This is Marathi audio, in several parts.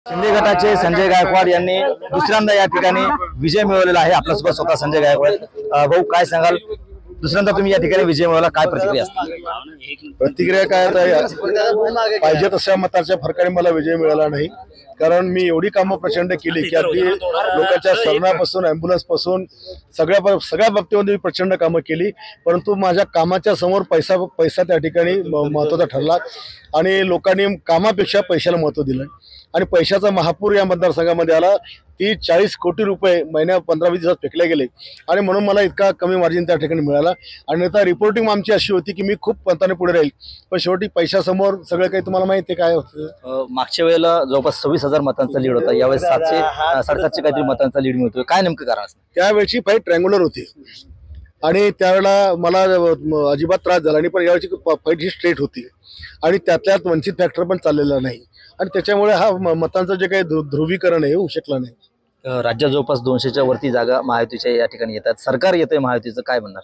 शिंदे गटाचे संजय गायकवाड यांनी दुसऱ्यांदा या ठिकाणी विजय मिळवलेला आहे। आपल्यासोबत स्वतः संजय गायकवाड। भाऊ काय सांगाल, दुसऱ्यांदा तुम्ही या ठिकाणी विजय मिळवला, काय प्रतिक्रिया असते? प्रतिक्रिया काय पाहिजे तशा मताच्या फरकाने मला विजय मिळाला नाही, कारण मी एवढी कामं प्रचंड केली की अगदी लोकांच्या सरणापासून ॲम्ब्युलन्स पासून सगळ्या बाबतीमध्ये मी प्रचंड कामं केली, परंतु माझ्या कामाच्या समोर पैसा त्या ठिकाणी महत्त्वाचा ठरला आणि लोकांनी कामापेक्षा पैशाला महत्त्व दिलं आणि पैशाचा महापूर या मतदारसंघामध्ये आला। 30-40 कोटी रुपये महिन्या 15-20 दिवसात फेकले गेले आणि म्हणून मला इतका कमी मार्जिन त्या ठिकाणी मिळाला। आणि आता रिपोर्टिंग आमची अशी होती की मी खूप मताने पुढे राहील, पण शेवटी पैशासमोर सगळं काही तुम्हाला माहिती आहे काय होतं। मागच्या वेळेला जवळपास 26,000 मतांचा लीड होता, यावेळेस 700-750 काहीतरी मतांचा लीड मिळतोय, काय नेमकं कारण असतं? त्यावेळची फाईट ट्रँग्युलर होती आणि त्यावेळेला मला अजिबात त्रास झाला नाही, पण यावेळची फाईट ही स्ट्रेट होती आणि त्यातल्यात वंचित फॅक्टर पण चाललेला नाही आणि त्याच्यामुळे हा मतांचं जे काही ध्रुवीकरण आहे होऊ शकलं नाही। राज्यात जवळपास 200च्या वरती जागा महायुतीच्या या ठिकाणी येतात, सरकार येतंय महायुतीचं, काय म्हणणार?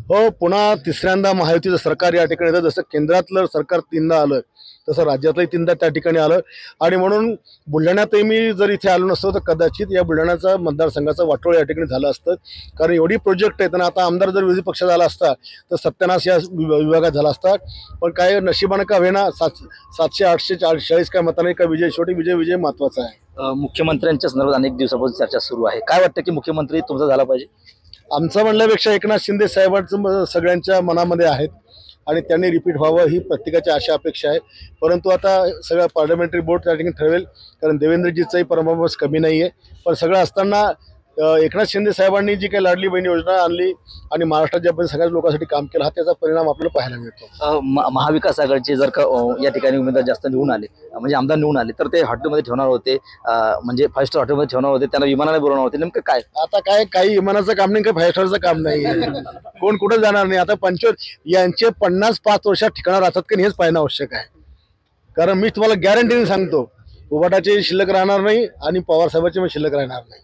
हो, पुन्हा तिसऱ्यांदा महायुतीचं सरकार या ठिकाणी येतं। जसं केंद्रातलं सरकार 3दा आलं तसं राज्यातलंही 3दा त्या ठिकाणी आलं आणि म्हणून बुलढाण्यातही मी जर इथे आलो नसतो तर कदाचित या बुलढाण्याचा मतदारसंघाचा वाटोळ या ठिकाणी झालं असतं, कारण एवढी प्रोजेक्ट आहेत आणि आता आमदार जर विरोधी पक्ष झाला असता तर सत्यानाश या विभागात झाला असता, पण काय नशिबानं का होईना 700-840 काय मताने का विजय, शेवटी विजय महत्त्वाचा आहे। मुख्यमंत्र्यांच्या संदर्भात अनेक दिवसापासून चर्चा सुरू आहे, काय वाटतं की मुख्यमंत्री तुमचा झाला पाहिजे? आमचं म्हणल्यापेक्षा एकनाथ शिंदे साहेबांचं सगळ्यांच्या मनामध्ये आहेत आणि त्यांनी रिपीट व्हावं ही प्रत्येकाची आशा अपेक्षा आहे, परंतु आता सगळं पार्लमेंटरी बोर्ड त्या ठिकाणी ठरवेल, कारण देवेंद्रजीचाही परमाबस कमी नाही आहे। पण सगळं असताना एकनाथ शिंदे साहेबांनी जी काही लाडली बहीण योजना आणली आणि महाराष्ट्रात ज्या सगळ्या लोकांसाठी काम केलं, हा त्याचा परिणाम आपल्याला पाहायला मिळतो। महाविकास आघाडीचे जर का या ठिकाणी उमेदवार जास्त निवडून आले, म्हणजे आमदार निवडून आले, तर ते हॉटेलमध्ये ठेवणार होते, म्हणजे 5 स्टार हॉटेलमध्ये ठेवणार होते, त्यांना विमानाने बोलवणार होते, नेमकं काय? आता काही विमानाचं काम नाही, काही 5 स्टारचं काम नाही, कोण कुठं जाणार नाही। आता 25 यांचे 50-5 वर्षात ठिकाणा राहतात की हेच पाहणं आवश्यक आहे, कारण मी तुम्हाला गॅरंटीने सांगतो उबाटाचे शिल्लक राहणार नाही आणि पवार साहेबांचे शिल्लक राहणार नाही।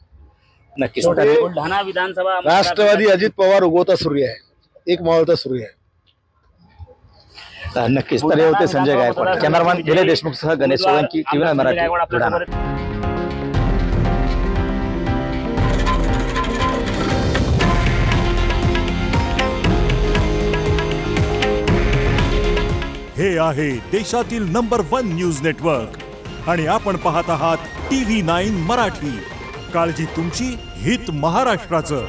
नक्कीच बुलढाणा विधानसभा राष्ट्रवादी अजित पवार उगवता सूर्य आहे, एक मावळता सूर्य आहे। नक्कीच। तर हे होते संजय गायकवाड। कॅमेरामॅन विजय देशमुख सह गणेश सोळंकी, टीव्ही मराठी, बुलढाणा। हे आहे देशातील नंबर 1 न्यूज नेटवर्क आणि आपण पाहत आहात TV9 मराठी। काळजी तुमची, हित महाराष्ट्राचं।